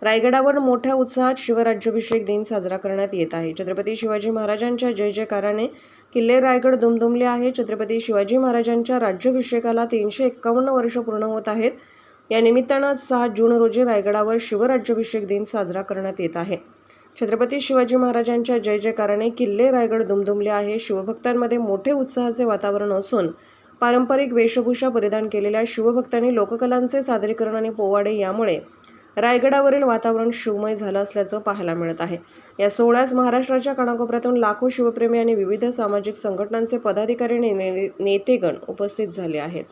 रायगडावर मोठ्या उत्साहात शिवराज्याभिषेक दिन साजरा करण्यात येत आहे। छत्रपती शिवाजी महाराजांच्या जय जयकाराने किल्ले रायगड दुमदुमले आहे। छत्रपती शिवाजी महाराजांच्या राज्याभिषेकाला 351 वर्ष पूर्ण होत आहेत। या निमित्ताने 6 जून रोजी रायगडावर शिवराज्याभिषेक दिन साजरा करण्यात येत आहे। छत्रपती शिवाजी महाराजांच्या जय जयकाराने किल्ले रायगड दुमदुमले आहे। शिवभक्तांमध्ये मोठे उत्साहाचे वातावरण असून पारंपरिक वेशभूषा परिधान केलेल्या शिवभक्तांनी लोककलांचे सादरीकरण आणि पोवाडे यामुळे रायगडावरील वातावरण शिवमय झालं असल्याचं पाहायला मिळत आहे। या सोहळ्यास महाराष्ट्राच्या कानाकोपऱ्यातून लाखो शिवप्रेमी आणि विविध सामाजिक संघटनांचे पदाधिकारी आणि नेतेगण उपस्थित झाले आहेत।